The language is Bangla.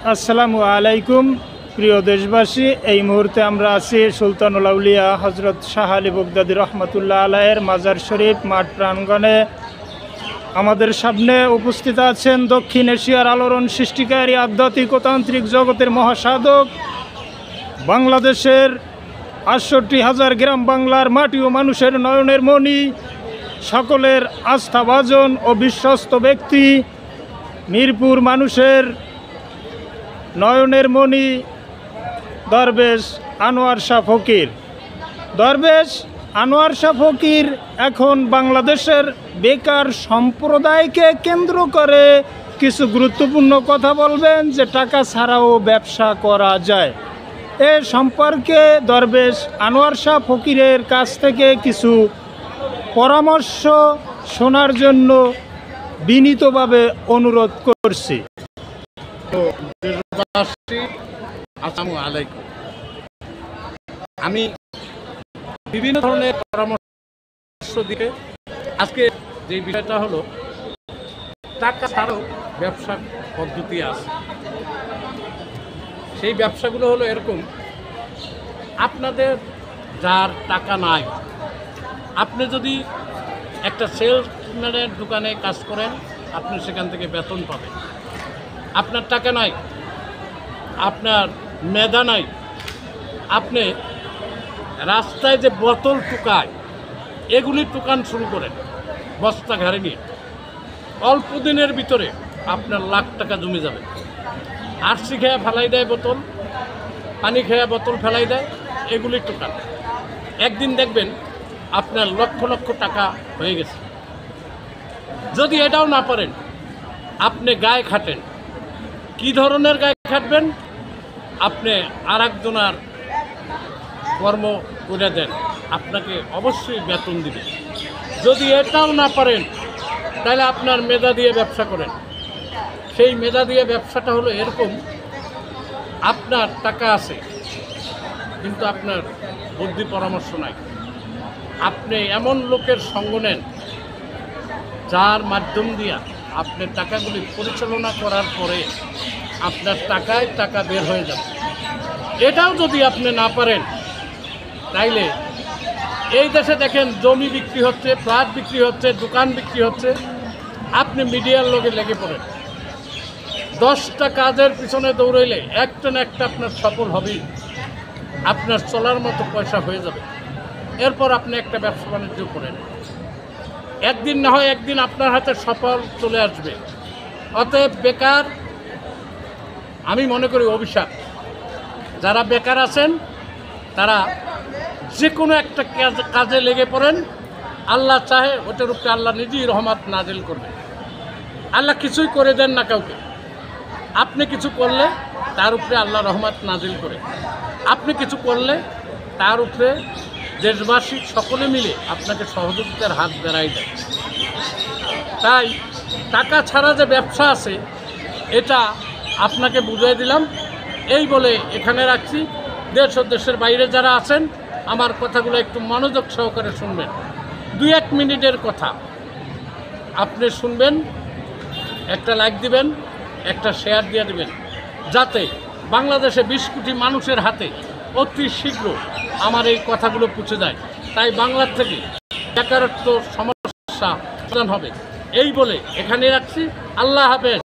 আসসালামু আলাইকুম প্রিয় দেশবাসী। এই মুহূর্তে আমরা আছি সুলতানুল আউলিয়া হজরত শাহ আলী বগদাদী রহমতুল্লাহ আলাইয়ের মাজার শরীফ মাঠ প্রাঙ্গণে। আমাদের সামনে উপস্থিত আছেন দক্ষিণ এশিয়ার আলোড়ন সৃষ্টিকারী আধ্যাত্মিক ও তান্ত্রিক জগতের মহাসাধক, বাংলাদেশের ৬৮,০০০ গ্রাম বাংলার মাটি ও মানুষের নয়নের মণি, সকলের আস্থাভাজন ও বিশ্বস্ত ব্যক্তি, মিরপুর মানুষের নয়নের মণি দরবেশ আনোয়ার শাহ ফকির। দরবেশ আনোয়ার শাহ ফকির এখন বাংলাদেশের বেকার সম্প্রদায়কে কেন্দ্র করে কিছু গুরুত্বপূর্ণ কথা বলবেন, যে টাকা ছাড়াও ব্যবসা করা যায়। এ সম্পর্কে দরবেশ আনোয়ার শাহ ফকিরের কাছ থেকে কিছু পরামর্শ শোনার জন্য বিনীতভাবে অনুরোধ করছি। আসসালামু আলাইকুম। আমি বিভিন্ন ধরনের পরামর্শ দিকে আজকে যে বিষয়টা হলো, টাকা ছাড়াও ব্যবসা পদ্ধতি আছে। সেই ব্যবসাগুলো হলো এরকম: আপনাদের যার টাকা নাই, আপনি যদি একটা সেলসম্যানের দোকানে কাজ করেন, আপনি সেখান থেকে বেতন পাবেন। আপনার টাকা নাই, আপনার মেধা নাই, আপনি রাস্তায় যে বোতল টুকায় এগুলি টুকান শুরু করেন বস্তা ঘাড়ে নিয়ে, অল্প দিনের ভিতরে আপনার লাখ টাকা জমে যাবে। আরসি খেয়ে ফেলাই দেয় বোতল, পানি খেয়ে বোতল ফেলাই দেয়, এগুলি টুকান। একদিন দেখবেন আপনার লক্ষ লক্ষ টাকা হয়ে গেছে। যদি এটাও না পারেন, আপনি গায়ে খাটেন। কি ধরনের গায়ে খাটবেন? আপনি আর একজনের কর্ম করে দেন, আপনাকে অবশ্যই বেতন দিবে। যদি এটাও না পারেন, তাহলে আপনার মেধা দিয়ে ব্যবসা করেন। সেই মেধা দিয়ে ব্যবসাটা হলো এরকম: আপনার টাকা আছে কিন্তু আপনার বুদ্ধি পরামর্শ নাই। আপনি এমন লোকের সঙ্গ নেন যার মাধ্যম দিয়ে আপনি টাকাগুলি পরিচালনা করার পরে আপনার টাকায় টাকা বের হয়ে যাবে। এটাও যদি আপনি না পারেন, তাইলে এই দেশে দেখেন জমি বিক্রি হচ্ছে, ফ্ল্যাট বিক্রি হচ্ছে, দোকান বিক্রি হচ্ছে। আপনি মিডিয়ার লোকে লেগে পড়েন, 10টা কাজের পিছনে দৌড়াইলে একটা না একটা আপনার সফল হবেই। আপনার চলার মতো পয়সা হয়ে যাবে। এরপর আপনি একটা ব্যবসা বাণিজ্য করেন, একদিন না হয় একদিন আপনার হাতে সফল চলে আসবে। অতএব বেকার, আমি মনে করি অভিশাপ। যারা বেকার আছেন তারা যে কোনো একটা কাজে লেগে পড়েন। আল্লাহ চাহে ওটার উপরে আল্লাহ নিজেই রহমত নাজিল করবে। আল্লাহ কিছুই করে দেন না কাউকে। আপনি কিছু করলে তার উপরে আল্লাহ রহমত নাজিল করে। আপনি কিছু করলে তার উপরে দেশবাসী সকলে মিলে আপনাকে সহযোগিতার হাত বেড়াই দেয়। তাই টাকা ছাড়া যে ব্যবসা আছে, এটা আপনাকে বুঝিয়ে দিলাম। এই বলে এখানে রাখছি। দেশ ও দেশের বাইরে যারা আছেন, আমার কথাগুলো একটু মনোযোগ সহকারে শুনবেন। 2-1 মিনিটের কথা আপনি শুনবেন, একটা লাইক দিবেন, একটা শেয়ার দিয়ে দিবেন, যাতে বাংলাদেশে 20 কোটি মানুষের হাতে অতি শীঘ্র আমার এই কথাগুলো পৌঁছে যায়। তাই বাংলার থেকে বেকারত্ব সমস্যা সমাধান হবে। এই বলে এখানে রাখছি। আল্লাহ হাফেজ।